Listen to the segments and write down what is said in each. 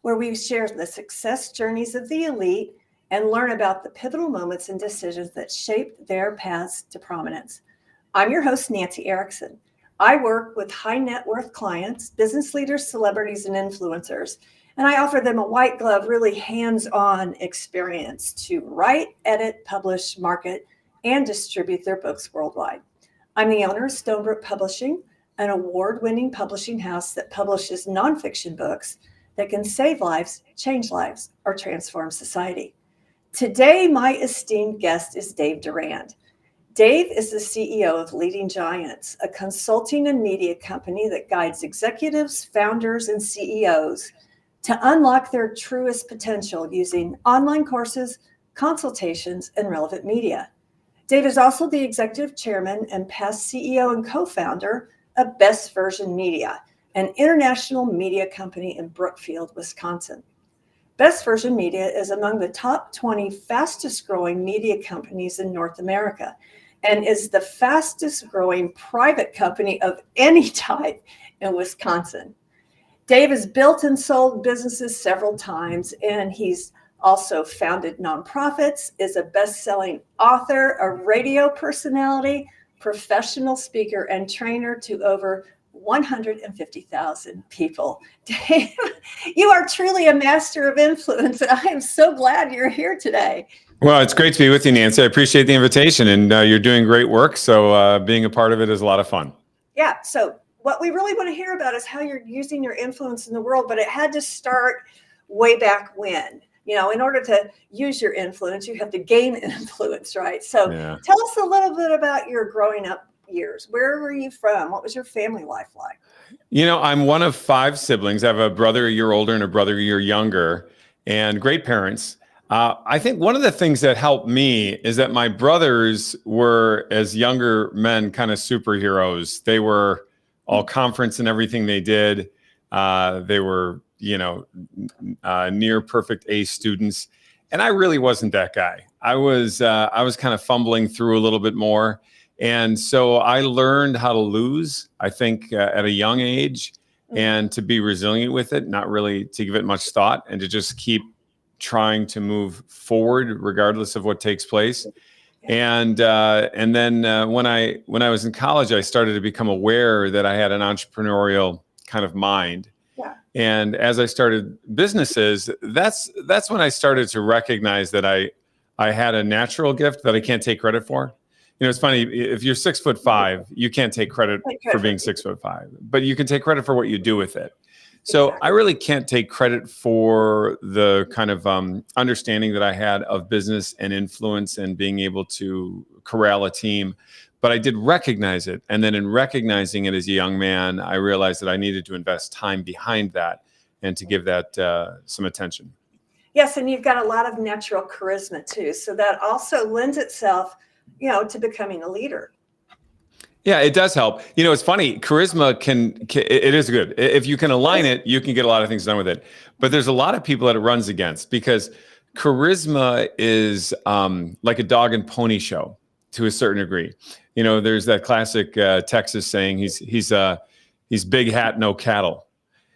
where we share the success journeys of the elite and learn about the pivotal moments and decisions that shaped their paths to prominence. I'm your host, Nancy Erickson. I work with high net worth clients, business leaders, celebrities, and influencers, and I offer them a white glove, really hands-on experience to write, edit, publish, market, and distribute their books worldwide. I'm the owner of Stonebrook Publishing, an award-winning publishing house that publishes nonfiction books that can save lives, change lives, or transform society. Today, my esteemed guest is Dave Durand. Dave is the CEO of Leading Giants, a consulting and media company that guides executives, founders, and CEOs to unlock their truest potential using online courses, consultations, and relevant media. Dave is also the executive chairman and past CEO and co-founder of Best Version Media, an international media company in Brookfield, Wisconsin. Best Version Media is among the top 20 fastest growing media companies in North America and is the fastest growing private company of any type in Wisconsin. Dave has built and sold businesses several times, and he's also founded nonprofits, is a best-selling author, a radio personality, professional speaker, and trainer to over 150,000 people. Dave, you are truly a master of influence, and I am so glad you're here today. Well, it's great to be with you, Nancy. I appreciate the invitation, and you're doing great work. So being a part of it is a lot of fun. Yeah. So what we really want to hear about is how you're using your influence in the world, but it had to start way back when. You know, in order to use your influence, you have to gain influence, right? So Tell us a little bit about your growing up years. Where were you from? What was your family life like? You know, I'm one of 5 siblings. I have a brother a year older and a brother a year younger, and great parents. I think one of the things that helped me is that my brothers were, as younger men, kind of superheroes. They were all conference and everything they did. They were, near perfect A students. And I really wasn't that guy. I was kind of fumbling through a little bit more. And so I learned how to lose, I think, at a young age, and to be resilient with it, not really to give it much thought, and to just keep trying to move forward regardless of what takes place. And then when I was in college, I started to become aware that I had an entrepreneurial kind of mind. Yeah. And as I started businesses, that's when I started to recognize that I had a natural gift that I can't take credit for. You know, it's funny, if you're 6'5", you can't take credit for being 6'5", but you can take credit for what you do with it. So I really can't take credit for the kind of understanding that I had of business and influence and being able to corral a team. But I did recognize it. And then in recognizing it as a young man, I realized that I needed to invest time behind that and to give that some attention. Yes, and you've got a lot of natural charisma too. So that also lends itself, to becoming a leader. Yeah, it does help. You know, it's funny. Charisma it is good. If you can align it, you can get a lot of things done with it. But there's a lot of people that it runs against, because charisma is like a dog and pony show to a certain degree. You know, there's that classic Texas saying, he's big hat, no cattle.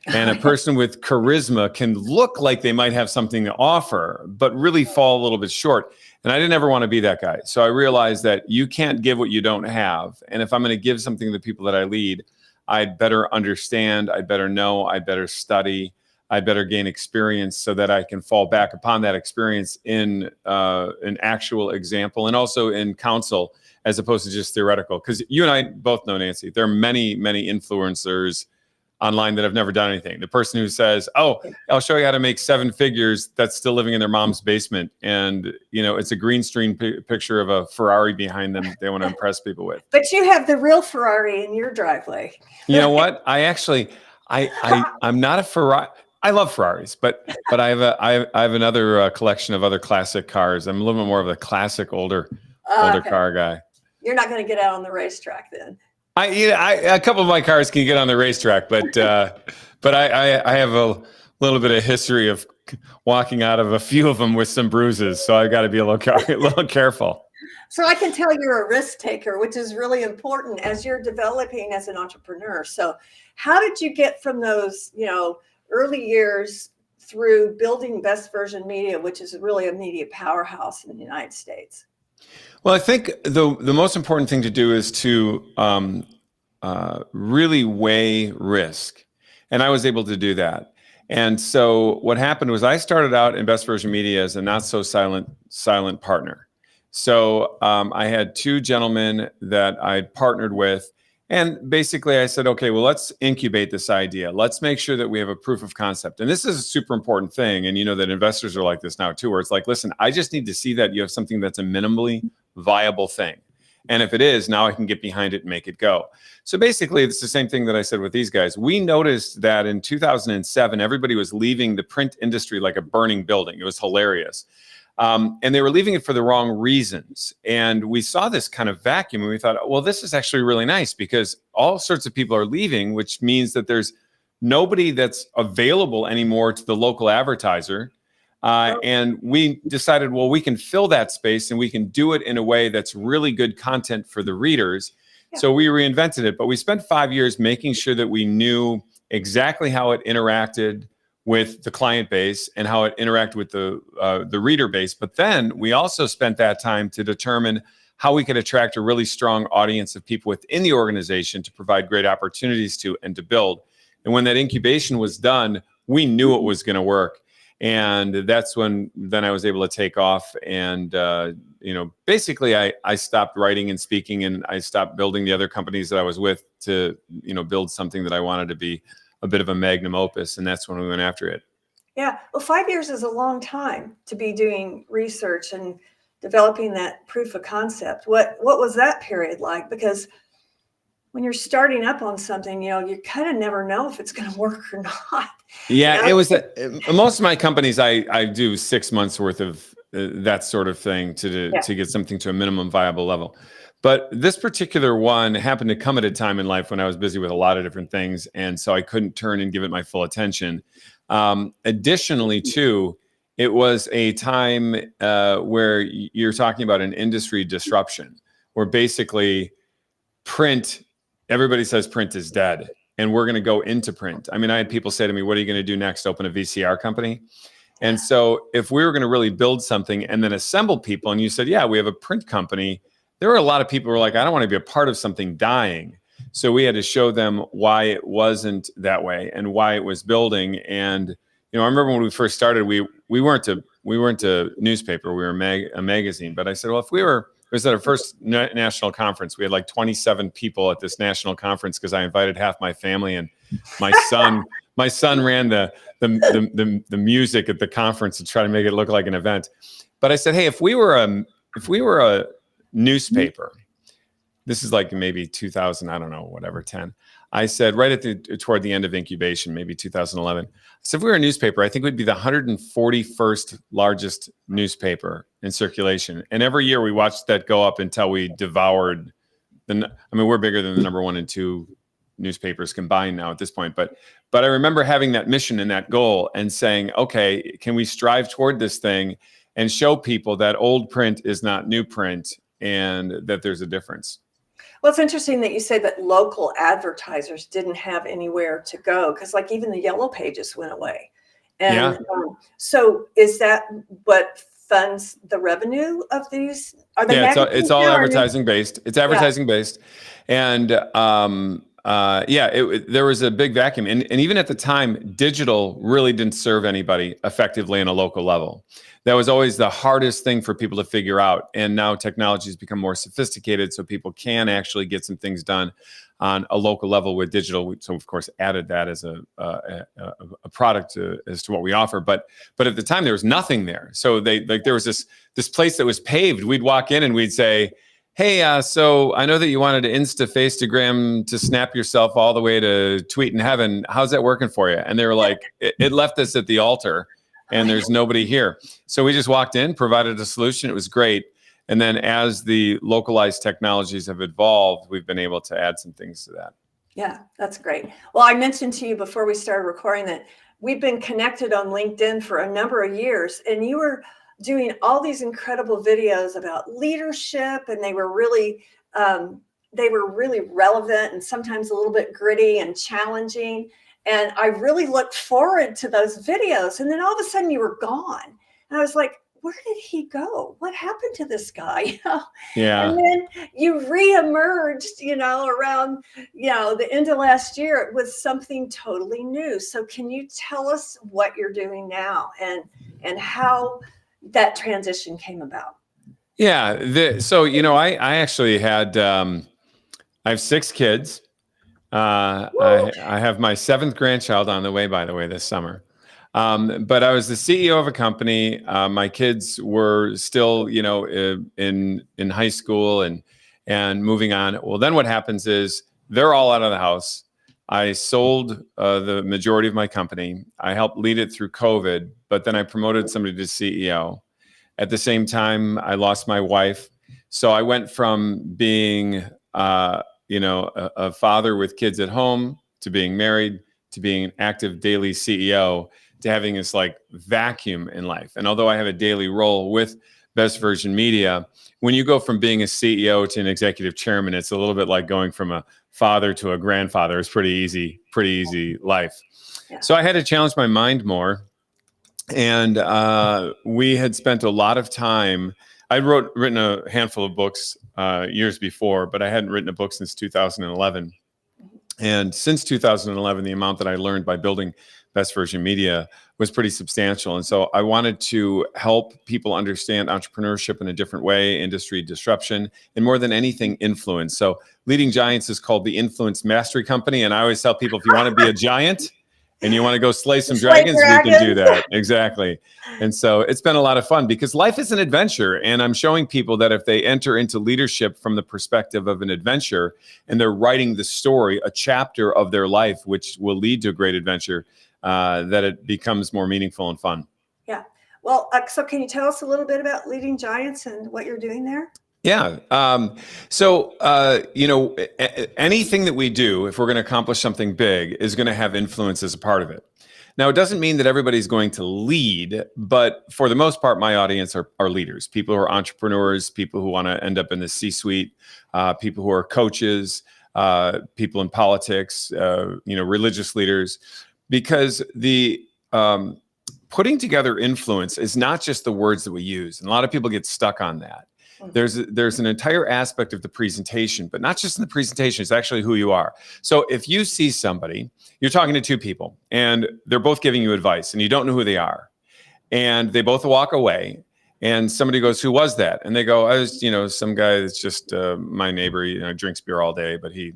And a person with charisma can look like they might have something to offer, but really fall a little bit short. And I didn't ever want to be that guy. So I realized that you can't give what you don't have. And if I'm going to give something to the people that I lead, I'd better understand, I'd better know, I'd better study, I'd better gain experience so that I can fall back upon that experience in an actual example and also in counsel, as opposed to just theoretical. Because you and I both know, Nancy, there are many, many influencers online that have never done anything. The person who says, "Oh, I'll show you how to make 7 figures," that's still living in their mom's basement. And, it's a green screen picture of a Ferrari behind them they want to impress people with. But you have the real Ferrari in your driveway. You know what? I'm not a Ferrari. I love Ferraris, but I have another collection of other classic cars. I'm a little bit more of a classic older car guy. You're not going to get out on the racetrack then. A couple of my cars can get on the racetrack, but I have a little bit of history of walking out of a few of them with some bruises, so I got to be a little careful. So I can tell you're a risk taker, which is really important as you're developing as an entrepreneur. So how did you get from those, early years through building Best Version Media, which is really a media powerhouse in the United States? Well, I think the most important thing to do is to really weigh risk. And I was able to do that. And so what happened was I started out in Best Version Media as a not so silent partner. So I had two gentlemen that I partnered with. And basically I said, okay, well, let's incubate this idea. Let's make sure that we have a proof of concept. And this is a super important thing. And you know that investors are like this now too, where it's like, listen, I just need to see that you have something that's a minimally viable thing. And if it is, now I can get behind it and make it go. So basically, it's the same thing that I said with these guys. We noticed that in 2007, everybody was leaving the print industry like a burning building. It was hilarious. And they were leaving it for the wrong reasons. And we saw this kind of vacuum and we thought, well, this is actually really nice because all sorts of people are leaving, which means that there's nobody that's available anymore to the local advertiser. And we decided, well, we can fill that space and we can do it in a way that's really good content for the readers. Yeah. So we reinvented it, but we spent 5 years making sure that we knew exactly how it interacted with the client base and how it interacted with the reader base. But then we also spent that time to determine how we could attract a really strong audience of people within the organization to provide great opportunities to and to build. And when that incubation was done, we knew it was going to work. And that's when then I was able to take off. And, basically I stopped writing and speaking and I stopped building the other companies that I was with to, build something that I wanted to be a bit of a magnum opus. And that's when we went after it. Yeah. Well, 5 years is a long time to be doing research and developing that proof of concept. What was that period like? Because when you're starting up on something, you kind of never know if it's going to work or not. Yeah, it was most of my companies. I do 6 months worth of that sort of thing to get something to a minimum viable level. But this particular one happened to come at a time in life when I was busy with a lot of different things, and so I couldn't turn and give it my full attention. Additionally, too, it was a time where you're talking about an industry disruption, where basically print. Everybody says print is dead. And we're going to go into print. I mean, I had people say to me, what are you going to do next? Open a VCR company? And so if we were going to really build something and then assemble people, and you said, yeah, we have a print company, there were a lot of people who were like, I don't want to be a part of something dying. So we had to show them why it wasn't that way and why it was building. And, I remember when we first started, we weren't a newspaper, we were a magazine. But I said, well, if we were, it was at our first national conference. We had like 27 people at this national conference because I invited half my family and my son. My son ran the music at the conference to try to make it look like an event. But I said, hey, if we were a newspaper, this is like maybe 2000, I don't know, whatever, 10. I said right toward the end of incubation, maybe 2011. So if we were a newspaper, I think we'd be the 141st largest newspaper in circulation. And every year we watched that go up until we devoured we're bigger than the number 1 and 2 newspapers combined now at this point. But I remember having that mission and that goal and saying, okay, can we strive toward this thing and show people that old print is not new print and that there's a difference? Well, it's interesting that you say that local advertisers didn't have anywhere to go because, like, even the yellow pages went away. And so, is that what funds the revenue of these? Are they? Yeah, it's all advertising based. It's advertising based, and there was a big vacuum, and even at the time, digital really didn't serve anybody effectively on a local level. That was always the hardest thing for people to figure out. And now technology has become more sophisticated, so people can actually get some things done on a local level with digital. So, of course, added that as a product as to what we offer. But at the time, there was nothing there. So there was this place that was paved. We'd walk in and we'd say, hey, so I know that you wanted to Facegram to snap yourself all the way to tweet in heaven. How's that working for you? And they were like, it left us at the altar. And there's nobody here. So we just walked in, provided a solution. It was great. And then as the localized technologies have evolved, we've been able to add some things to that. Yeah, that's great. Well, I mentioned to you before we started recording that we've been connected on LinkedIn for a number of years. And you were doing all these incredible videos about leadership. And they were really relevant and sometimes a little bit gritty and challenging. And I really looked forward to those videos. And then all of a sudden you were gone. And I was like, where did he go? What happened to this guy? Yeah. And then you reemerged, around, the end of last year with something totally new. So can you tell us what you're doing now and how that transition came about? Yeah. So, I actually had, I have 6 kids. I have my 7th grandchild on the way, by the way, this summer. But I was the CEO of a company. My kids were still, in high school and moving on. Well, then what happens is they're all out of the house. I sold the majority of my company. I helped lead it through COVID, but then I promoted somebody to CEO. At the same time, I lost my wife. So I went from being, a father with kids at home to being married to being an active daily CEO to having this like vacuum in life. And although I have a daily role with Best Version Media, when you go from being a CEO to an executive chairman, it's a little bit like going from a father to a grandfather. It's pretty easy life. Yeah. So I had to challenge my mind more. And we had spent a lot of time. I'd written a handful of books years before, but I hadn't written a book since 2011. And since 2011, the amount that I learned by building Best Version Media was pretty substantial. And so I wanted to help people understand entrepreneurship in a different way, industry disruption, and more than anything, influence. So Leading Giants is called the Influence Mastery Company. And I always tell people, if you want to be a giant and you want to go slay some dragons, we can do that. Exactly. And so it's been a lot of fun because life is an adventure. And I'm showing people that if they enter into leadership from the perspective of an adventure and they're writing the story, a chapter of their life, which will lead to a great adventure, that it becomes more meaningful and fun. Yeah. Well, so can you tell us a little bit about Leading Giants and what you're doing there? Yeah. Anything that we do, if we're going to accomplish something big, is going to have influence as a part of it. Now, it doesn't mean that everybody's going to lead, but for the most part, my audience are leaders, people who are entrepreneurs, people who want to end up in the C-suite, people who are coaches, people in politics, religious leaders, because the putting together influence is not just the words that we use. And a lot of people get stuck on that. There's an entire aspect of the presentation, but not just in the presentation, it's actually who you are. So if you see somebody, you're talking to 2 people and they're both giving you advice and you don't know who they are. And they both walk away and somebody goes, who was that? And they go, I was, some guy that's just my neighbor, drinks beer all day, but he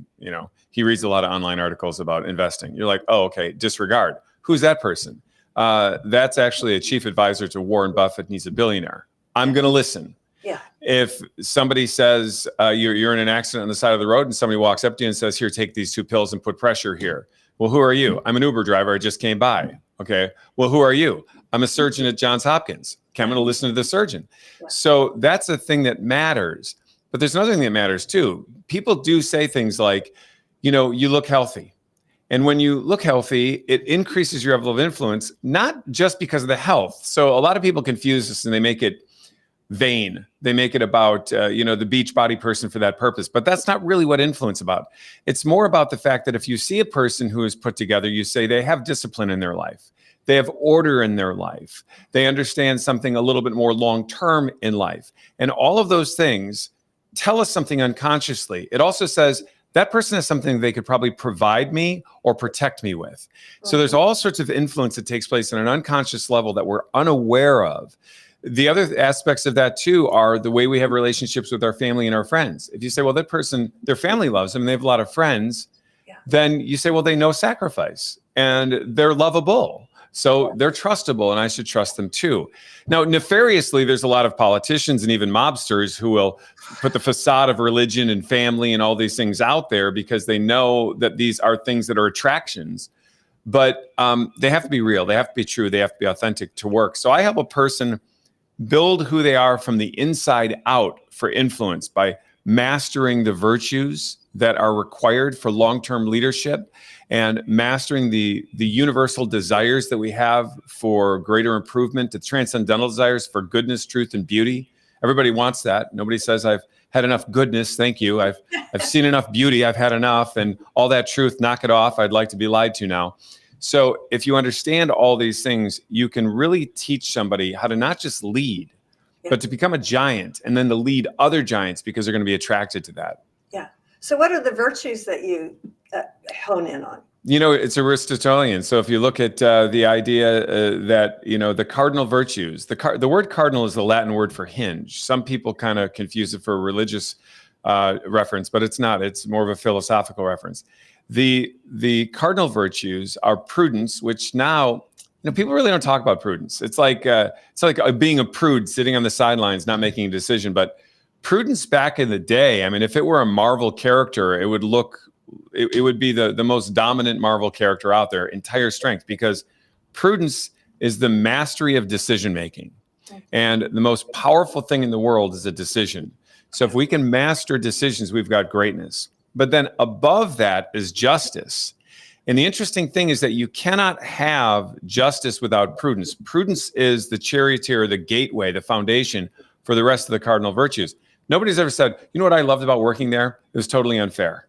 reads a lot of online articles about investing. You're like, oh, okay, disregard. Who's that person? That's actually a chief advisor to Warren Buffett and he's a billionaire. I'm going to listen. Yeah. If somebody says you're in an accident on the side of the road and somebody walks up to you and says, here, take these 2 pills and put pressure here. Well, who are you? I'm an Uber driver. I just came by. Okay. Well, who are you? I'm a surgeon at Johns Hopkins. Okay, I'm going to listen to the surgeon. Yeah. So that's a thing that matters. But there's another thing that matters too. People do say things like, you look healthy. And when you look healthy, it increases your level of influence, not just because of the health. So a lot of people confuse this and they make it vain. They make it about, the beach body person for that purpose. But that's not really what influence about. It's more about the fact that if you see a person who is put together, you say they have discipline in their life. They have order in their life. They understand something a little bit more long-term in life. And all of those things tell us something unconsciously. It also says that person has something they could probably provide me or protect me with. So there's all sorts of influence that takes place on an unconscious level that we're unaware of. The other aspects of that too are the way we have relationships with our family and our friends. If you say, well, that person, their family loves them and they have a lot of friends, then you say, well, they know sacrifice and they're lovable. So they're trustable and I should trust them too. Now, nefariously, there's a lot of politicians and even mobsters who will put the facade of religion and family and all these things out there because they know that these are things that are attractions. But they have to be real. They have to be true. They have to be authentic to work. So I help a person build who they are from the inside out for influence by mastering the virtues that are required for long-term leadership and mastering the universal desires that we have for greater improvement, the transcendental desires for goodness, truth, and beauty. Everybody wants that. Nobody says I've had enough goodness. Thank you. I've seen enough beauty. I've had enough, and all that truth, knock it off. I'd like to be lied to now. So if you understand all these things, you can really teach somebody how to not just lead, but to become a giant, and then to lead other giants, because they're going to be attracted to that. Yeah. So what are the virtues that you hone in on? It's Aristotelian. So if you look at the idea that, the cardinal virtues, the word cardinal is the Latin word for hinge. Some people kind of confuse it for a religious reference, but it's not. It's more of a philosophical reference. The cardinal virtues are prudence, which now, people really don't talk about prudence. It's like being a prude sitting on the sidelines, not making a decision. But prudence back in the day, I mean, if it were a Marvel character, it would be the most dominant Marvel character out there, entire strength, because prudence is the mastery of decision making. And the most powerful thing in the world is a decision. So if we can master decisions, we've got greatness. But then above that is justice. And the interesting thing is that you cannot have justice without prudence. Prudence is the charioteer, the gateway, the foundation for the rest of the cardinal virtues. Nobody's ever said, what I loved about working there? It was totally unfair.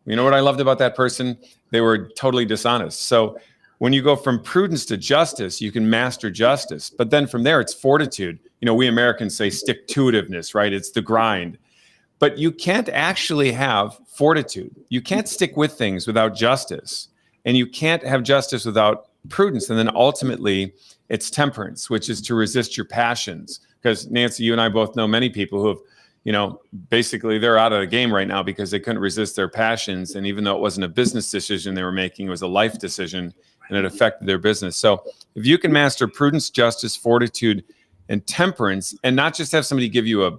You know what I loved about that person? They were totally dishonest. So when you go from prudence to justice, you can master justice. But then from there, it's fortitude. We Americans say stick-to-itiveness, right? It's the grind. But you can't actually have fortitude. You can't stick with things without justice. And you can't have justice without prudence. And then ultimately, it's temperance, which is to resist your passions. Because Nancy, you and I both know many people who have, basically they're out of the game right now because they couldn't resist their passions. And even though it wasn't a business decision they were making, it was a life decision, and it affected their business. So if you can master prudence, justice, fortitude, and temperance, and not just have somebody give you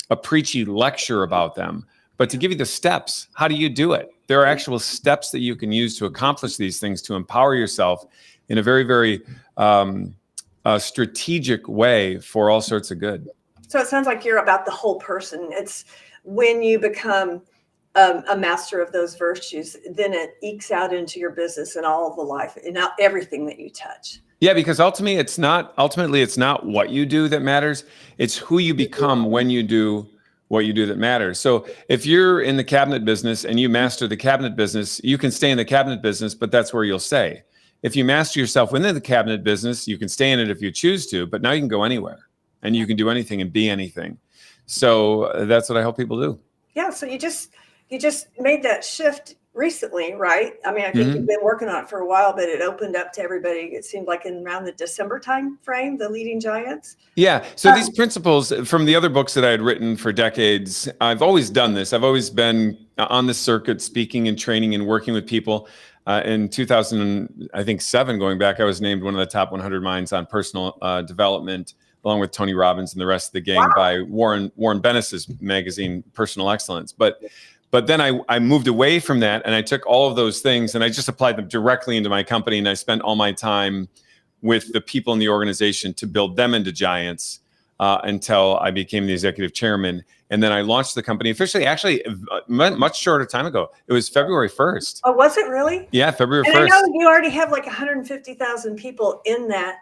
a preachy lecture about them, but to give you the steps. How do you do it? There are actual steps that you can use to accomplish these things, to empower yourself in a very, very strategic way for all sorts of good. So it sounds like you're about the whole person. It's when you become a master of those virtues, then it ekes out into your business and all of the life and everything that you touch. Yeah, because ultimately it's not what you do that matters. It's who you become when you do what you do that matters. So if you're in the cabinet business and you master the cabinet business, you can stay in the cabinet business, but that's where you'll stay. If you master yourself within the cabinet business, you can stay in it if you choose to, but now you can go anywhere and you can do anything and be anything. So that's what I hope people do. Yeah. So you just made that shift recently, right? I mean, I think you've been working on it for a while, but it opened up to everybody. It seemed like in around the December time frame, the leading giants. Yeah. So these principles from the other books that I had written for decades, I've always done this. I've always been on the circuit, speaking and training and working with people. In 2007, going back, I was named one of the top 100 minds on personal development, along with Tony Robbins and the rest of the gang by Warren Bennis's magazine, Personal Excellence. But then I moved away from that, and I took all of those things and I just applied them directly into my company. And I spent all my time with the people in the organization to build them into giants until I became the executive chairman. And then I launched the company officially, actually, much shorter time ago. It was February 1st. Oh, was it really? Yeah, February 1st. And I know you already have like 150,000 people in that,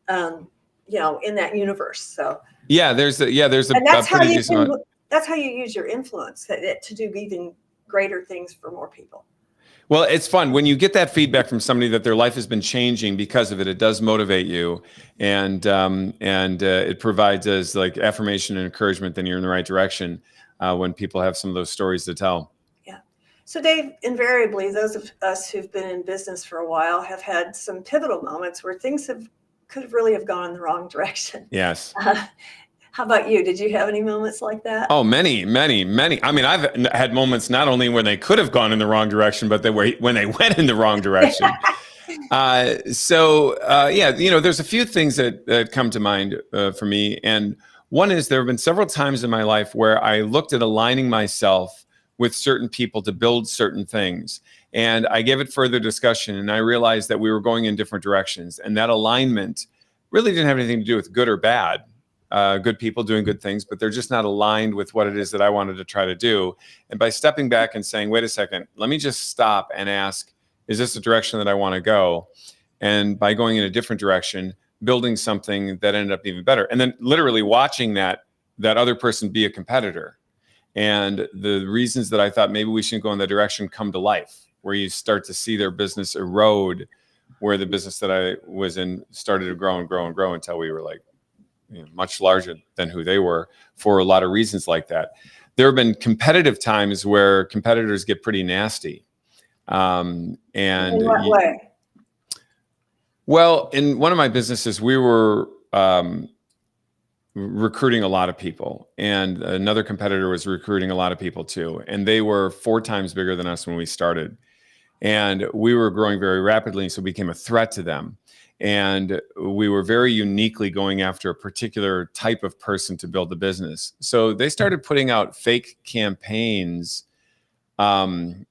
in that universe. So yeah, there's a that's pretty decent amount. That's how you use your influence to do even greater things for more people. Well, it's fun when you get that feedback from somebody that their life has been changing because of it. It does motivate you, and it provides us like affirmation and encouragement. Then you're in the right direction when people have some of those stories to tell. Yeah. So, Dave, invariably, those of us who've been in business for a while have had some pivotal moments where things could really have gone in the wrong direction. Yes. How about you? Did you have any moments like that? Oh, many. I mean, I've had moments not only when they could have gone in the wrong direction, but when they went in the wrong direction. There's a few things that come to mind for me. And one is there have been several times in my life where I looked at aligning myself with certain people to build certain things. And I gave it further discussion, and I realized that we were going in different directions. And that alignment really didn't have anything to do with good or bad. Good people doing good things, but they're just not aligned with what it is that I wanted to try to do. And by stepping back and saying, wait a second, let me just stop and ask, is this the direction that I want to go? And by going in a different direction, building something that ended up even better. And then literally watching that other person be a competitor And the reasons that I thought maybe we shouldn't go in that direction come to life, where you start to see their business erode, where the business that I was in started to grow and grow and grow until we were like, much larger than who they were, for a lot of reasons like that. There have been competitive times where competitors get pretty nasty. And in what way? Well, in one of my businesses, we were recruiting a lot of people, and another competitor was recruiting a lot of people too. And they were 4 times bigger than us when we started. And we were growing very rapidly, so we became a threat to them. And we were very uniquely going after a particular type of person to build the business. So they started putting out fake campaigns online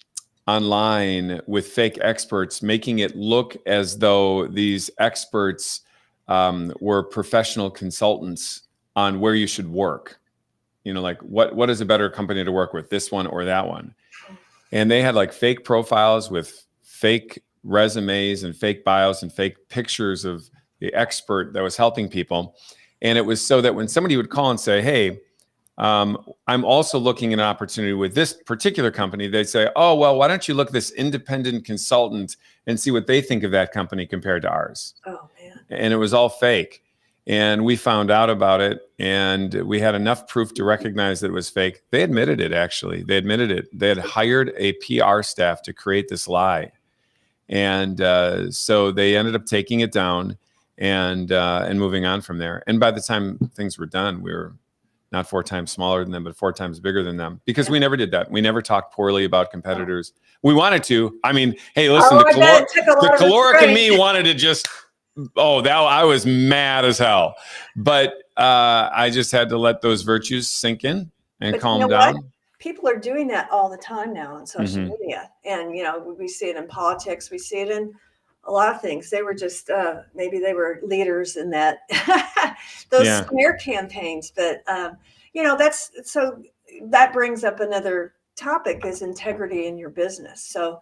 with fake experts, making it look as though these experts were professional consultants on where you should work. Like what is a better company to work with, this one or that one? And they had like fake profiles with fake resumes and fake bios and fake pictures of the expert that was helping people. And it was so that when somebody would call and say, hey, I'm also looking at an opportunity with this particular company, they'd say, oh, well, why don't you look at this independent consultant and see what they think of that company compared to ours? Oh, man. And it was all fake. And we found out about it, and we had enough proof to recognize that it was fake. They admitted it, actually. They admitted it. They had hired a PR staff to create this lie. And so they ended up taking it down and moving on from there. And by the time things were done, we were not 4 times smaller than them, but 4 times bigger than them, because we never did that. We never talked poorly about competitors. We wanted to. I mean, hey, listen, the caloric in me wanted to just, I was mad as hell. But I just had to let those virtues sink in and calm down. What? People are doing that all the time now on social media. And, we see it in politics. We see it in a lot of things. They were just, maybe they were leaders in that, those smear campaigns. But, that brings up another topic, is integrity in your business. So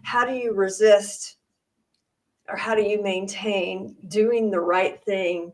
how do you resist, or how do you maintain doing the right thing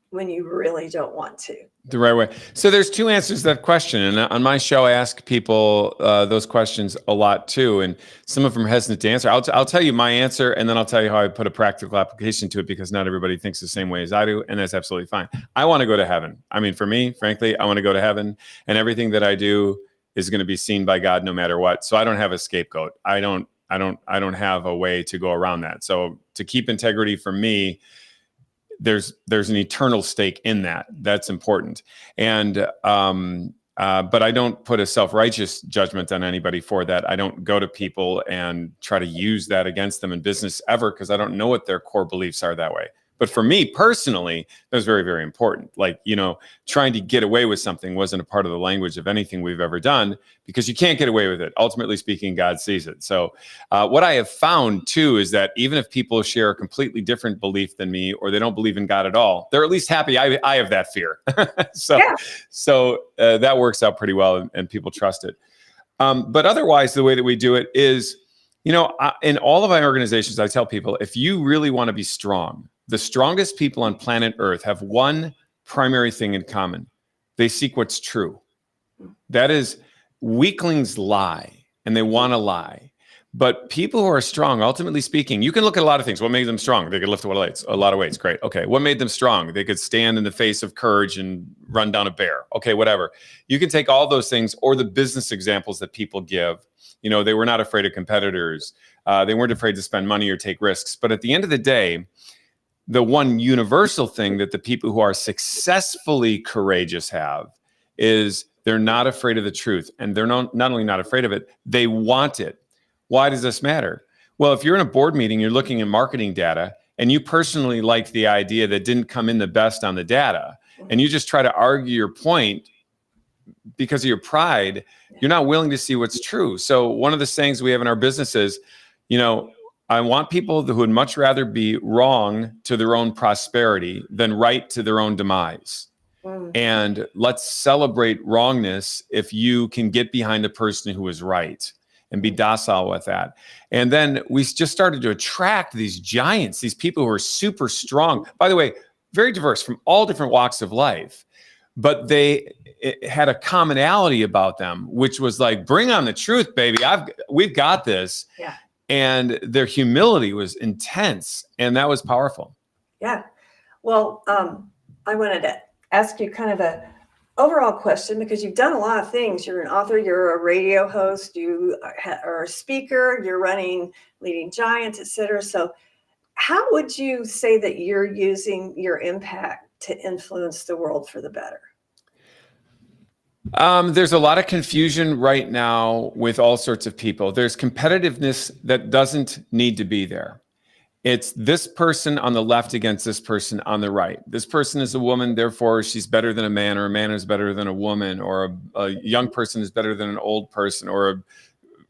when you really don't want to? The right way. So there's 2 answers to that question. And on my show, I ask people those questions a lot too. And some of them are hesitant to answer. I'll tell you my answer, and then I'll tell you how I put a practical application to it, because not everybody thinks the same way as I do. And that's absolutely fine. I want to go to heaven. I mean, for me, frankly, I want to go to heaven, and everything that I do is going to be seen by God no matter what. So I don't have a scapegoat. I don't have a way to go around that. So to keep integrity for me, there's an eternal stake in that. That's important. And but I don't put a self-righteous judgment on anybody for that. I don't go to people and try to use that against them in business ever, because I don't know what their core beliefs are that way. But for me personally, that was very, very important. Like, trying to get away with something wasn't a part of the language of anything we've ever done, because you can't get away with it. Ultimately speaking, God sees it. So what I have found too is that even if people share a completely different belief than me, or they don't believe in God at all, they're at least happy I have that fear. So that works out pretty well, and people trust it. But otherwise, the way that we do it is, in all of my organizations, I tell people, if you really want to be strong, the strongest people on planet Earth have one primary thing in common. They seek what's true. That is, weaklings lie, and they want to lie. But people who are strong, ultimately speaking, you can look at a lot of things. What made them strong? They could lift a lot of weights. Great. Okay. What made them strong? They could stand in the face of courage and run down a bear. Okay, whatever. You can take all those things, or the business examples that people give. They were not afraid of competitors. They weren't afraid to spend money or take risks. But at the end of the day, the one universal thing that the people who are successfully courageous have is they're not afraid of the truth. And they're not only not afraid of it, they want it. Why does this matter? Well, if you're in a board meeting, you're looking at marketing data, and you personally liked the idea that didn't come in the best on the data, and you just try to argue your point because of your pride, you're not willing to see what's true. So one of the sayings we have in our business is, I want people who would much rather be wrong to their own prosperity than right to their own demise. And let's celebrate wrongness if you can get behind a person who is right, and be docile with that. And then we just started to attract these giants, these people who are super strong. By the way, very diverse from all different walks of life. but it had a commonality about them, which was like, bring on the truth, baby. We've got this. Yeah. And their humility was intense, and that was powerful. Yeah. Well, I wanted to ask you kind of a overall question, because you've done a lot of things. You're an author, you're a radio host, you are a speaker, you're running Leading Giants, etc. So how would you say that you're using your impact to influence the world for the better? There's a lot of confusion right now with all sorts of people. There's competitiveness that doesn't need to be there. It's this person on the left against this person on the right. This person is a woman, therefore she's better than a man, or a man is better than a woman, or a young person is better than an old person, or a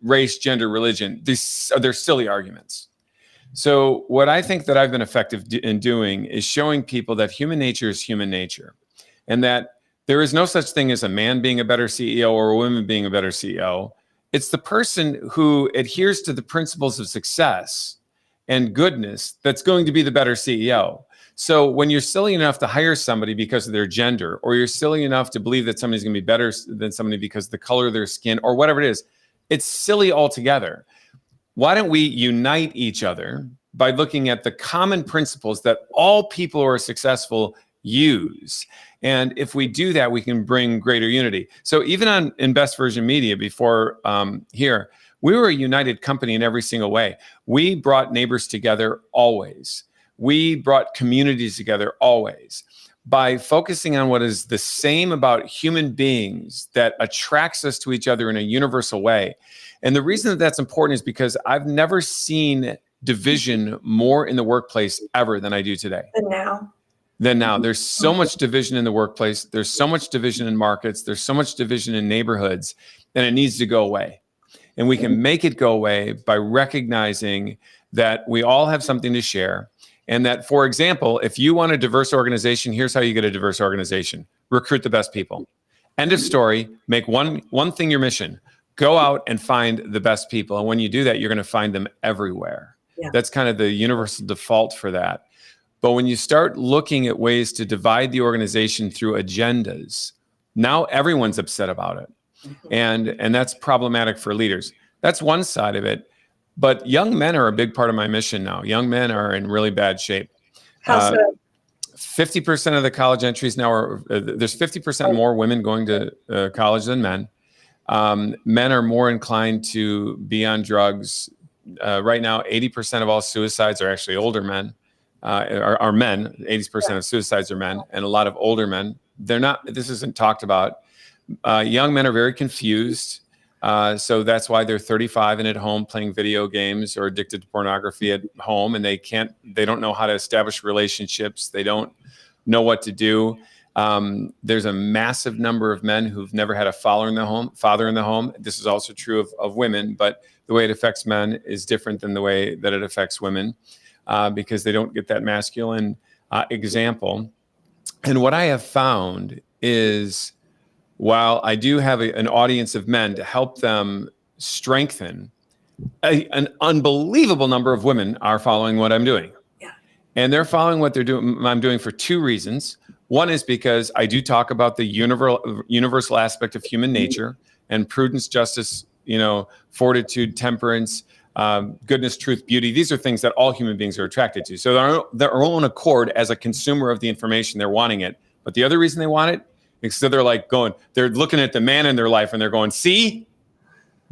race, gender, religion. They're silly arguments. So what I think that I've been effective in doing is showing people that human nature is human nature, and that there is no such thing as a man being a better CEO or a woman being a better CEO. It's the person who adheres to the principles of success and goodness that's going to be the better CEO. So when you're silly enough to hire somebody because of their gender, or you're silly enough to believe that somebody's going to be better than somebody because of the color of their skin, or whatever it is, it's silly altogether. Why don't we unite each other by looking at the common principles that all people who are successful use? And if we do that, we can bring greater unity. So even in Best Version Media before here, we were a united company in every single way. We brought neighbors together always. We brought communities together always. By focusing on what is the same about human beings that attracts us to each other in a universal way. And the reason that that's important is because I've never seen division more in the workplace ever than I do today. And now? There's so much division in the workplace. There's so much division in markets. There's so much division in neighborhoods, and it needs to go away. And we can make it go away by recognizing that we all have something to share. And that, for example, if you want a diverse organization, here's how you get a diverse organization. Recruit the best people. End of story. Make one thing your mission. Go out and find the best people. And when you do that, you're going to find them everywhere. Yeah. That's kind of the universal default for that. But when you start looking at ways to divide the organization through agendas, now everyone's upset about it. Mm-hmm. And that's problematic for leaders. That's one side of it. But young men are a big part of my mission now. Young men are in really bad shape. How so? 50% of the college entries now there's 50% more women going to college than men. Men are more inclined to be on drugs. Right now, 80% of all suicides are actually older men. Are men. 80% of suicides are men, and a lot of older men. They're not. This isn't talked about. Young men are very confused, so that's why they're 35 and at home playing video games or addicted to pornography at home, and they don't know how to establish relationships. They don't know what to do. There's a massive number of men who've never had a father in the home. This is also true of women, but the way it affects men is different than the way that it affects women. Because they don't get that masculine example. And what I have found is, while I do have an audience of men to help them strengthen, an unbelievable number of women are following what I'm doing. Yeah. And they're following what I'm doing for two reasons. One is because I do talk about the universal aspect of human nature and prudence, justice, fortitude, temperance, goodness, truth, beauty. These are things that all human beings are attracted to. So their own accord, as a consumer of the information, they're wanting it. But the other reason they want it is so they're looking at the man in their life and they're going, see,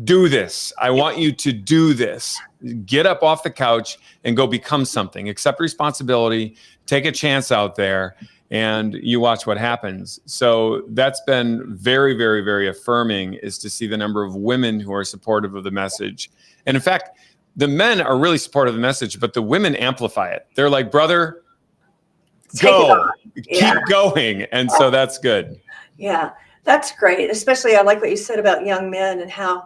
do this. I want you to do this. Get up off the couch and go become something. Accept responsibility. Take a chance out there. And you watch what happens. So that's been very, very, very affirming, is to see the number of women who are supportive of the message. And in fact, the men are really supportive of the message, but the women amplify it. They're like, brother, go, keep going. And so that's good. Yeah, that's great. Especially, I like what you said about young men and how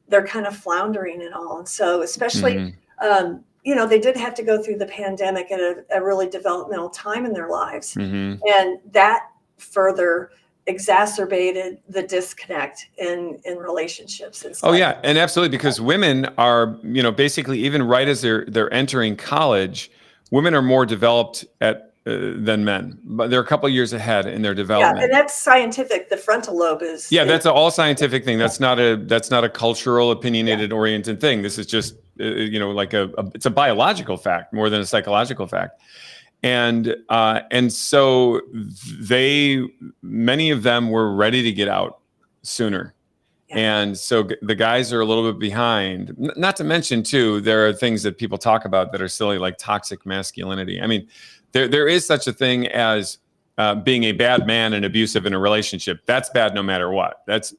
they're kind of floundering and all. And so especially, they did have to go through the pandemic at a really developmental time in their lives. Mm-hmm. And that further exacerbated the disconnect in relationships and stuff. Oh yeah, and absolutely, because women are, basically even right as they're entering college, women are more developed at than men, but they're a couple of years ahead in their Yeah, development. and that's scientific. The frontal lobe is. Yeah, that's an all scientific thing. That's not a cultural, opinionated, oriented thing. This is just like it's a biological fact more than a psychological fact. And so many of them were ready to get out sooner. Yeah. And so the guys are a little bit behind. Not to mention, too, there are things that people talk about that are silly, like toxic masculinity. I mean, there is such a thing as being a bad man and abusive in a relationship. That's bad no matter what. That's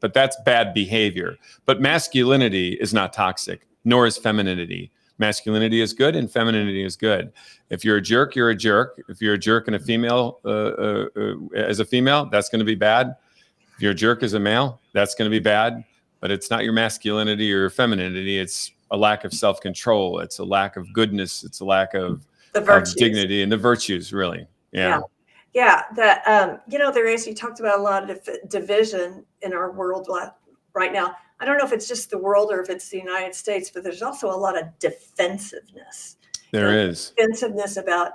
bad behavior. But masculinity is not toxic, nor is femininity. Masculinity is good and femininity is good. If you're a jerk, you're a jerk. If you're a jerk and a female, as a female, that's going to be bad. If you're a jerk as a male, that's going to be bad. But it's not your masculinity or femininity. It's a lack of self-control. It's a lack of goodness. It's a lack of dignity and the virtues, really. Yeah. Yeah. That, there is, you talked about a lot of division in our world right now. I don't know if it's just the world or if it's the United States, but there's also a lot of defensiveness. There is defensiveness about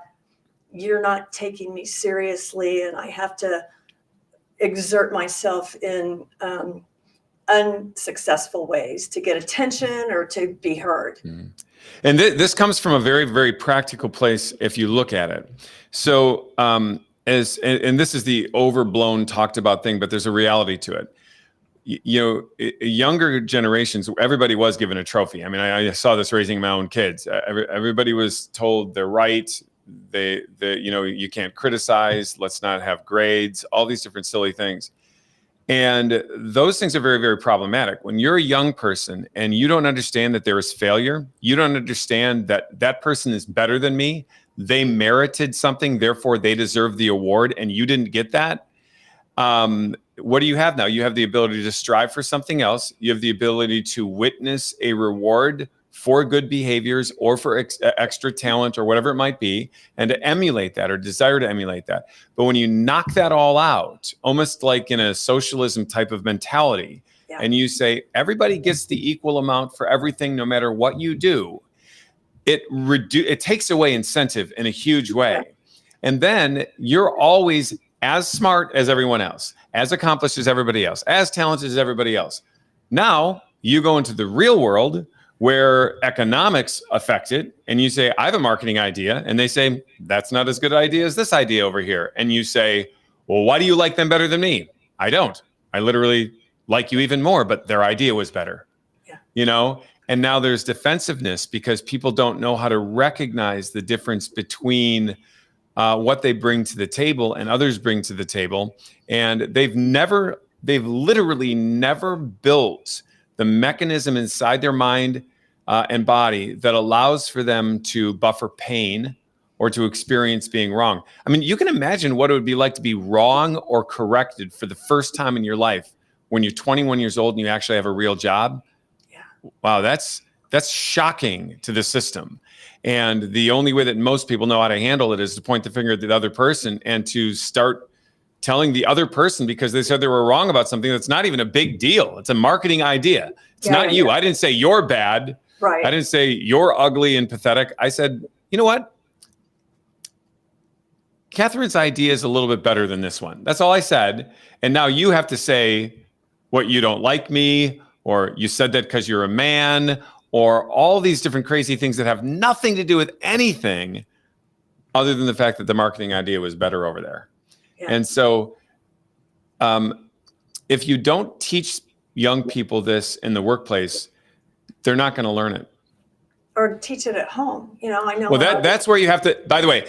you're not taking me seriously, and I have to exert myself in unsuccessful ways to get attention or to be heard. Mm. And this comes from a very, very practical place if you look at it. So and this is the overblown, talked about thing, but there's a reality to it. Younger generations, everybody was given a trophy. I mean, I saw this raising my own kids. Everybody was told they're right. You can't criticize. Let's not have grades. All these different silly things, and those things are very, very problematic. When you're a young person and you don't understand that there is failure, you don't understand that that person is better than me. They merited something, therefore they deserve the award, and you didn't get that. What do you have now? You have the ability to strive for something else. You have the ability to witness a reward for good behaviors or for extra talent or whatever it might be, and to emulate that or desire to emulate that. But when you knock that all out, almost like in a socialism type of mentality, and you say everybody gets the equal amount for everything, no matter what you do, it takes away incentive in a huge way. And then you're always as smart as everyone else, as accomplished as everybody else, as talented as everybody else. Now you go into the real world where economics affect it, and you say, I have a marketing idea, and they say, that's not as good an idea as this idea over here. And you say, well, why do you like them better than me? I don't. I literally like you even more, but their idea was better. Yeah. And now there's defensiveness because people don't know how to recognize the difference between what they bring to the table and others bring to the table. And they've literally never built the mechanism inside their mind and body that allows for them to buffer pain or to experience being wrong. I mean, you can imagine what it would be like to be wrong or corrected for the first time in your life when you're 21 years old and you actually have a real job. Yeah. Wow, that's shocking to the system. And the only way that most people know how to handle it is to point the finger at the other person and to start telling the other person because they said they were wrong about something that's not even a big deal. It's a marketing idea. It's not you. I didn't say you're bad. Right. I didn't say you're ugly and pathetic. I said, you know what? Catherine's idea is a little bit better than this one. That's all I said. And now you have to say what you don't like me, or you said that because you're a man, or all these different crazy things that have nothing to do with anything other than the fact that the marketing idea was better over there. Yeah. And so if you don't teach young people this in the workplace, they're not going to learn it. Or teach it at home. I know. Well, that's where you have to, by the way,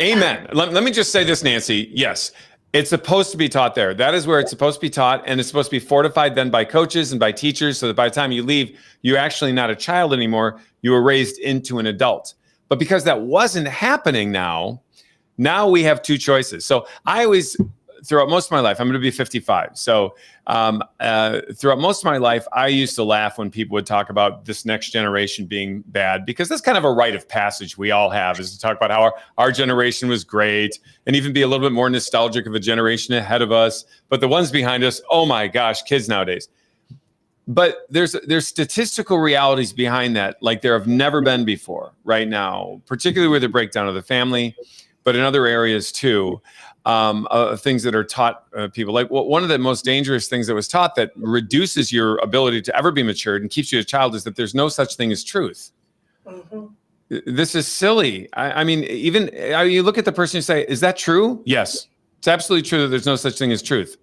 amen. Let me just say this, Nancy. Yes, it's supposed to be taught there. That is where it's supposed to be taught. And it's supposed to be fortified then by coaches and by teachers so that by the time you leave, you're actually not a child anymore. You were raised into an adult. But because that wasn't happening now we have two choices. So I always, throughout most of my life, I'm going to be 55. So throughout most of my life, I used to laugh when people would talk about this next generation being bad, because that's kind of a rite of passage we all have, is to talk about how our generation was great and even be a little bit more nostalgic of a generation ahead of us. But the ones behind us, oh my gosh, kids nowadays. But there's statistical realities behind that, like there have never been before right now, particularly with the breakdown of the family, but in other areas too. Things that are taught people. Like one of the most dangerous things that was taught that reduces your ability to ever be matured and keeps you a child is that there's no such thing as truth. Mm-hmm. This is silly. I mean, even you look at the person and say, is that true? Yes, it's absolutely true that there's no such thing as truth.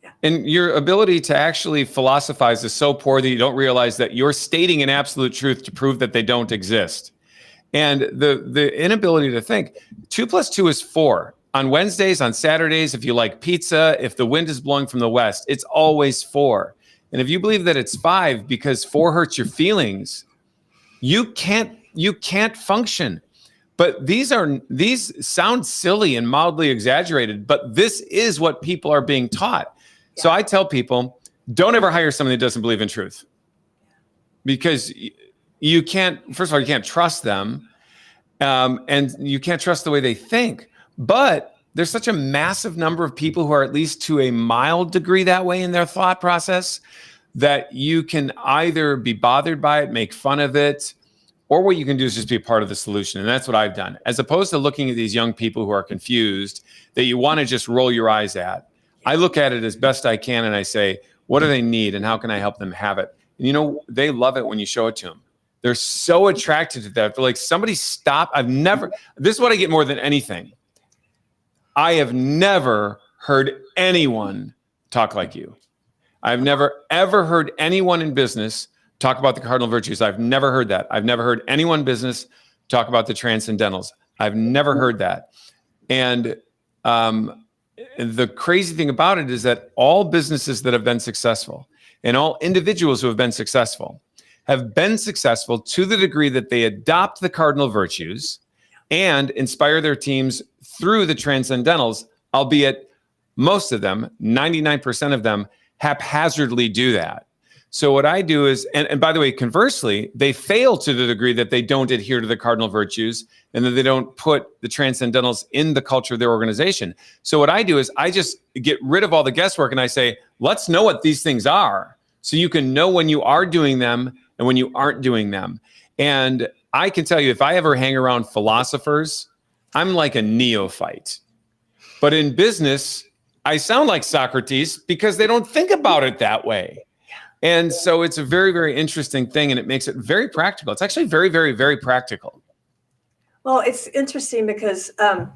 Yeah. And your ability to actually philosophize is so poor that you don't realize that you're stating an absolute truth to prove that they don't exist. And the inability to think 2 + 2 is 4. On Wednesdays, on Saturdays, if you like pizza, if the wind is blowing from the west, it's always 4. And if you believe that it's 5 because 4 hurts your feelings, you can't function. But these sound silly and mildly exaggerated, but this is what people are being taught. Yeah. So I tell people, don't ever hire somebody that doesn't believe in truth, because you can't, first of all, you can't trust them, and you can't trust the way they think. But there's such a massive number of people who are at least to a mild degree that way in their thought process that you can either be bothered by it, make fun of it, or what you can do is just be a part of the solution. And that's what I've done. As opposed to looking at these young people who are confused that you want to just roll your eyes at, I look at it as best I can and I say, what do they need and how can I help them have it? And you know, they love it when you show it to them. They're so attracted to that. They're like, somebody stop. This is what I get more than anything. I have never heard anyone talk like you. I've never, ever heard anyone in business talk about the cardinal virtues. I've never heard that. I've never heard anyone in business talk about the transcendentals. I've never heard that. And the crazy thing about it is that all businesses that have been successful and all individuals who have been successful to the degree that they adopt the cardinal virtues and inspire their teams through the transcendentals, albeit most of them, 99% of them, haphazardly do that. So what I do is, and by the way, conversely, they fail to the degree that they don't adhere to the cardinal virtues and that they don't put the transcendentals in the culture of their organization. So what I do is I just get rid of all the guesswork and I say, let's know what these things are so you can know when you are doing them and when you aren't doing them. And I can tell you, if I ever hang around philosophers, I'm like a neophyte. But in business, I sound like Socrates because they don't think about it that way. And so it's a very, very interesting thing, and it makes it very practical. It's actually very, very, very practical. Well, it's interesting because, I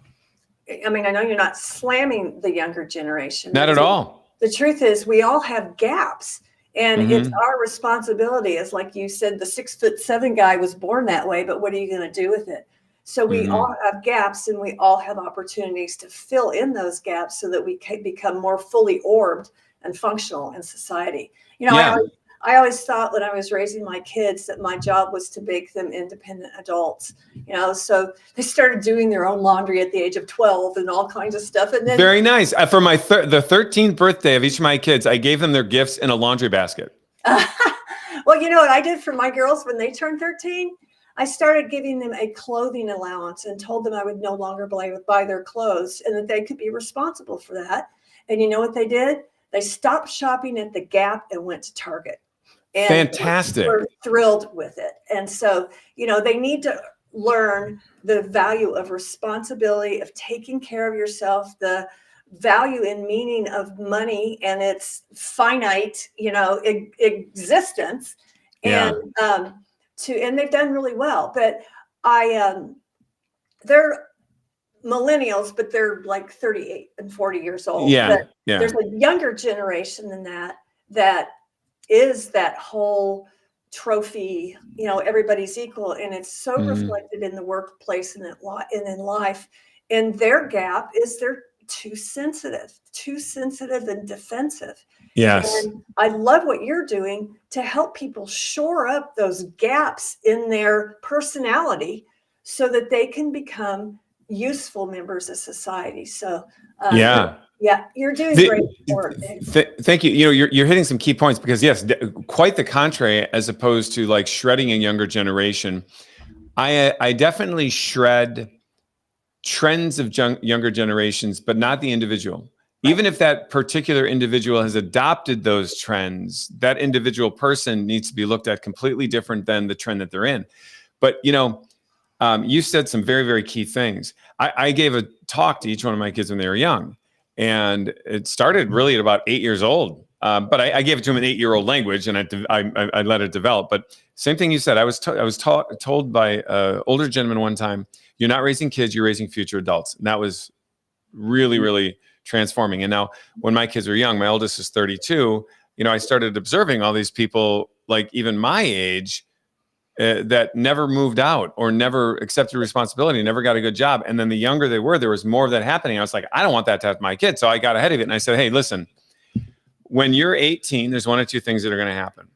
mean, I know you're not slamming the younger generation. Not at all. The truth is we all have gaps, and it's our responsibility. As like you said, the 6'7" guy was born that way, but what are you going to do with it? So we all have gaps, and we all have opportunities to fill in those gaps so that we can become more fully orbed and functional in society. You know, I always thought when I was raising my kids that my job was to make them independent adults, you know, so they started doing their own laundry at the age of 12 and all kinds of stuff. And then very nice. For my the 13th birthday of each of my kids, I gave them their gifts in a laundry basket. Well, you know what I did for my girls when they turned 13? I started giving them a clothing allowance and told them I would no longer buy their clothes and that they could be responsible for that. And you know what they did? They stopped shopping at the Gap and went to Target. And fantastic. We're thrilled with it. And so, you know, they need to learn the value of responsibility, of taking care of yourself, the value and meaning of money and its finite, you know, existence. And and they've done really well. But they're millennials, but they're like 38 and 40 years old. There's a younger generation than that is that whole trophy, you know, everybody's equal. And it's so reflected in the workplace and in life. And their gap is they're too sensitive and defensive. Yes. And I love what you're doing to help people shore up those gaps in their personality so that they can become useful members of society. So you're doing great work. Thank you. You know, you're hitting some key points because yes, quite the contrary, as opposed to like shredding a younger generation. I definitely shred trends of younger generations, but not the individual. Even if that particular individual has adopted those trends, that individual person needs to be looked at completely different than the trend that they're in. But, you know, you said some very, very key things. I gave a talk to each one of my kids when they were young, and it started really at about 8 years old. But I gave it to them in 8-year-old language, and I let it develop. But same thing you said. I was told by an older gentleman one time, "You're not raising kids; you're raising future adults." And that was really, really transforming. And now, when my kids were young, my oldest is 32. I started observing all these people, like even my age, that never moved out or never accepted responsibility, never got a good job. And then the younger they were, there was more of that happening. I was like, I don't want that to happen to my kids. So I got ahead of it and I said, hey, listen, when you're 18, there's one or two things that are going to happen.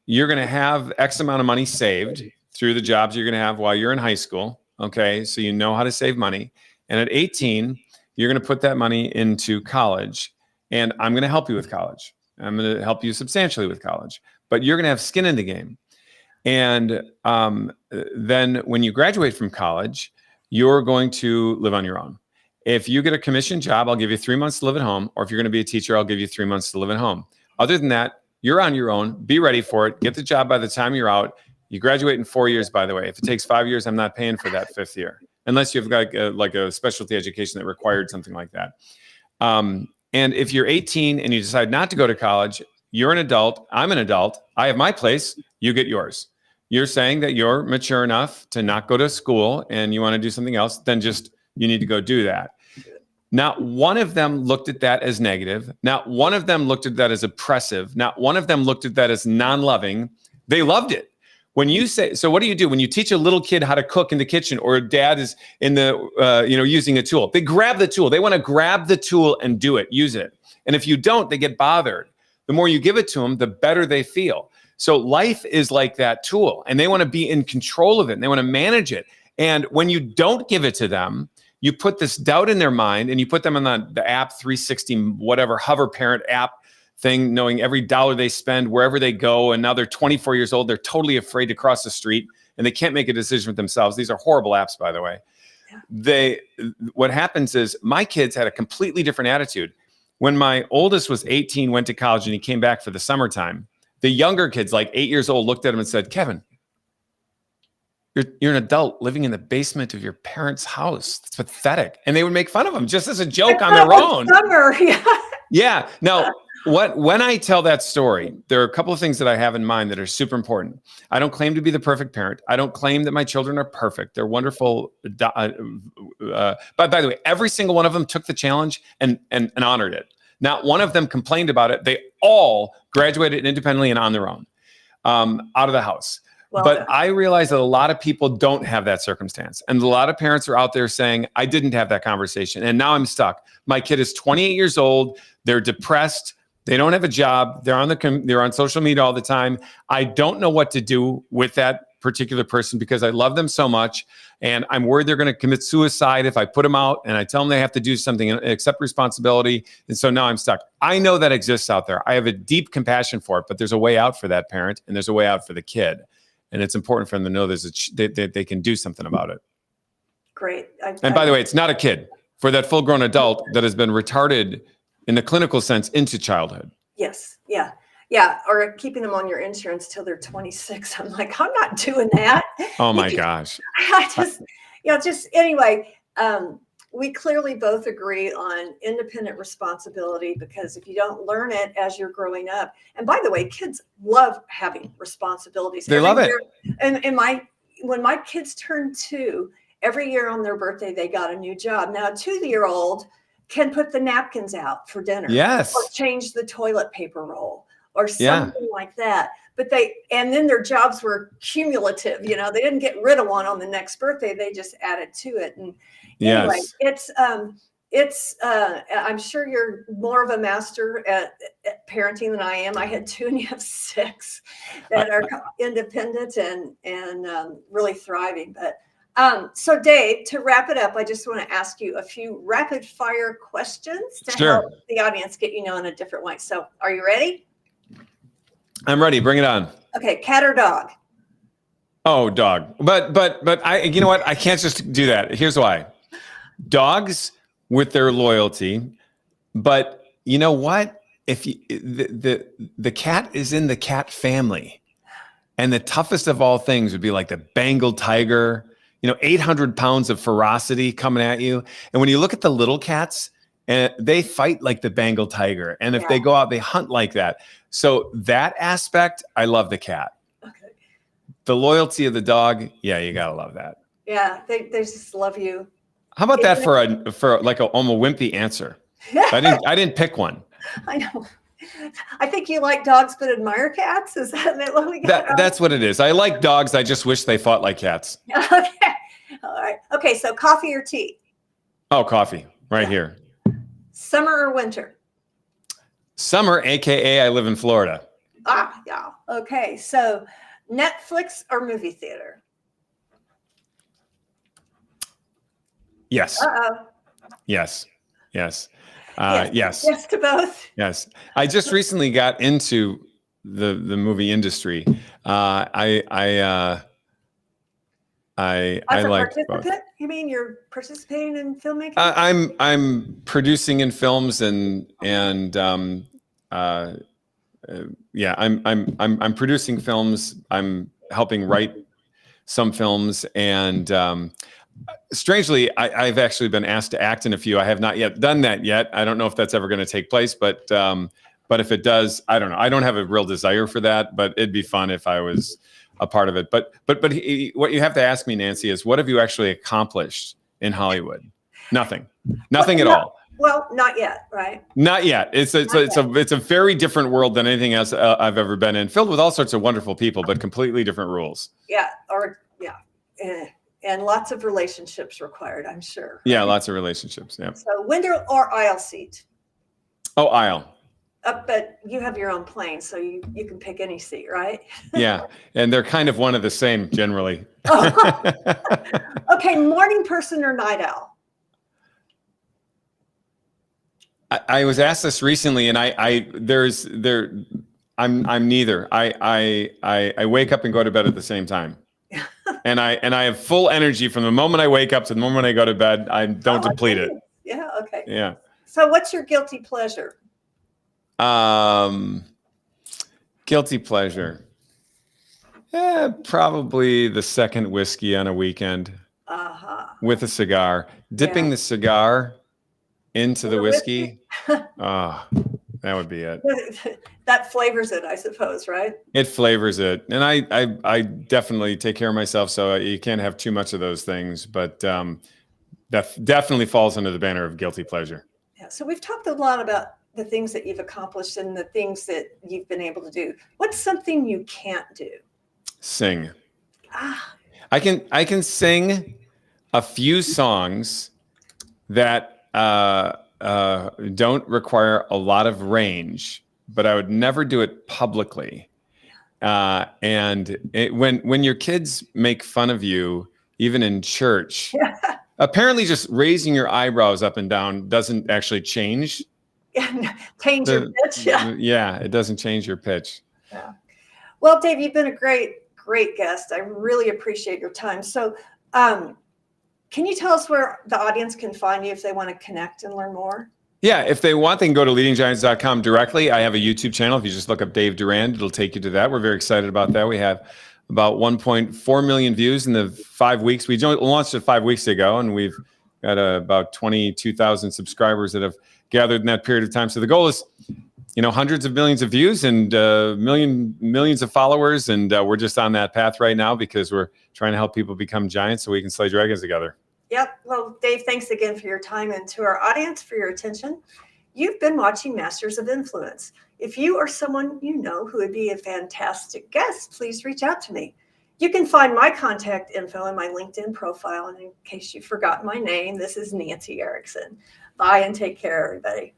You're going to have X amount of money saved through the jobs you're going to have while you're in high school. Okay. So you know how to save money. And at 18, you're going to put that money into college. And I'm going to help you with college. I'm going to help you substantially with college. But you're going to have skin in the game. And then when you graduate from college, you're going to live on your own. If you get a commission job, I'll give you 3 months to live at home. Or if you're going to be a teacher, I'll give you 3 months to live at home. Other than that, you're on your own. Be ready for it. Get the job by the time you're out. You graduate in 4 years, by the way. If it takes 5 years, I'm not paying for that 5th year, unless you've got like a specialty education that required something like that. And if you're 18 and you decide not to go to college, you're an adult. I'm an adult. I have my place. You get yours. You're saying that you're mature enough to not go to school and you want to do something else, then just you need to go do that. Not one of them looked at that as negative. Not one of them looked at that as oppressive. Not one of them looked at that as non-loving. They loved it. When you say, so what do you do when you teach a little kid how to cook in the kitchen, or dad is in the, using a tool? They grab the tool. They want to grab the tool and do it, use it. And if you don't, they get bothered. The more you give it to them, the better they feel. So life is like that tool, and they want to be in control of it, and they want to manage it. And when you don't give it to them, you put this doubt in their mind, and you put them on the app 360, whatever, hover parent app thing, knowing every dollar they spend, wherever they go. And now they're 24 years old. They're totally afraid to cross the street, and they can't make a decision for themselves. These are horrible apps, by the way. Yeah. What happens is my kids had a completely different attitude. When my oldest was 18, went to college, and he came back for the summertime, the younger kids, like 8 years old, looked at him and said, Kevin, you're an adult living in the basement of your parents' house. It's pathetic. And they would make fun of him just as a joke on their own. Summer, yeah. Yeah. Now, when I tell that story, there are a couple of things that I have in mind that are super important. I don't claim to be the perfect parent. I don't claim that my children are perfect. They're wonderful. But by the way, every single one of them took the challenge and honored it. Not one of them complained about it. They all graduated independently and on their own, out of the house. But I realize that a lot of people don't have that circumstance. And a lot of parents are out there saying, I didn't have that conversation, and now I'm stuck. My kid is 28 years old. They're depressed. They don't have a job. They're on social media all the time. I don't know what to do with that particular person because I love them so much. And I'm worried they're going to commit suicide if I put them out and I tell them they have to do something and accept responsibility. And so now I'm stuck. I know that exists out there. I have a deep compassion for it, but there's a way out for that parent and there's a way out for the kid. And it's important for them to know they can do something about it. Great. And by the way, it's not a kid. For that full-grown adult that has been retarded in the clinical sense into childhood. Yes. Yeah. Yeah. Or keeping them on your insurance till they're 26. I'm like, I'm not doing that. Oh my gosh. Anyway, we clearly both agree on independent responsibility, because if you don't learn it as you're growing up, and by the way, kids love having responsibilities. They love it. And when my kids turned 2, every year on their birthday, they got a new job. Now, a 2-year-old can put the napkins out for dinner. Yes. Or change the toilet paper roll or something like that. But and then their jobs were cumulative. They didn't get rid of one on the next birthday. They just added to it. And anyway, it's I'm sure you're more of a master at parenting than I am. I had 2 and you have 6 that are independent and really thriving. But so Dave, to wrap it up, I just want to ask you a few rapid fire questions to help the audience get in a different way. So are you ready? I'm ready. Bring it on. Okay. Cat or dog? Oh, dog. But you know what? I can't just do that. Here's why. Dogs with their loyalty, but you know what? If the cat is in the cat family, And the toughest of all things would be like the Bengal tiger, 800 pounds of ferocity coming at you. And when you look at the little cats, and they fight like the Bengal tiger. And if they go out, they hunt like that. So that aspect, I love the cat. Okay. The loyalty of the dog, yeah, you gotta love that. Yeah, they just love you. How about that for like a wimpy answer? I didn't pick one. I know. I think you like dogs but admire cats. Is that what we got? That's what it is. I like dogs. I just wish they fought like cats. Okay. All right. Okay. So coffee or tea? Oh, coffee right here. Summer or winter? Summer, AKA I live in Florida. Ah, yeah. Okay. So Netflix or movie theater? Yes. Uh-oh. Yes. Yes. Yes. Yes. Yes to both. Yes. I just recently got into the movie industry. I like both. You mean you're participating in filmmaking? I'm producing in films and yeah, I'm producing films. I'm helping write some films, and strangely, I've actually been asked to act in a few. I have not yet done that yet. I don't know if that's ever going to take place, but if it does, I don't know. I don't have a real desire for that, but it'd be fun if I was a part of it. But what you have to ask me, Nancy, is what have you actually accomplished in Hollywood? Nothing at all. Well, not yet, right? Not yet. It's a very different world than anything else I've ever been in, filled with all sorts of wonderful people, but completely different rules. Yeah, and lots of relationships required, I'm sure. Yeah, lots of relationships. Yeah. So window or aisle seat? Oh, aisle. But you have your own plane, so you can pick any seat, right? Yeah, and they're kind of one of the same generally. Okay, morning person or night owl? I was asked this recently, and I'm neither. I wake up and go to bed at the same time, and I have full energy from the moment I wake up to the moment I go to bed. I don't deplete it. Yeah. Okay. Yeah. So, what's your guilty pleasure? Guilty pleasure. Probably the second whiskey on a weekend with a cigar. Dipping the cigar into the whiskey. Oh, that would be it. That flavors it, I suppose, right? It flavors it. And I definitely take care of myself, so you can't have too much of those things. But that definitely falls under the banner of guilty pleasure. Yeah. So we've talked a lot about the things that you've accomplished and the things that you've been able to do. What's something you can't do? Sing. I can sing a few songs that don't require a lot of range, but I would never do it publicly. And when your kids make fun of you, even in church, apparently just raising your eyebrows up and down doesn't actually change. Change your pitch. Yeah, it doesn't change your pitch. Yeah. Well, Dave, you've been a great guest. I really appreciate your time. So, can you tell us where the audience can find you if they want to connect and learn more? Yeah, if they want, they can go to leadinggiants.com directly. I have a YouTube channel. If you just look up Dave Durand, it'll take you to that. We're very excited about that. We have about 1.4 million views in the 5 weeks. We launched it 5 weeks ago, and we've got about 22,000 subscribers that have gathered in that period of time. So the goal is, hundreds of millions of views and millions of followers. And we're just on that path right now because we're trying to help people become giants so we can slay dragons together. Yep. Well, Dave, thanks again for your time, and to our audience for your attention. You've been watching Masters of Influence. If you or someone you know who would be a fantastic guest, please reach out to me. You can find my contact info in my LinkedIn profile. And in case you've forgotten my name, this is Nancy Erickson. Bye and take care, everybody.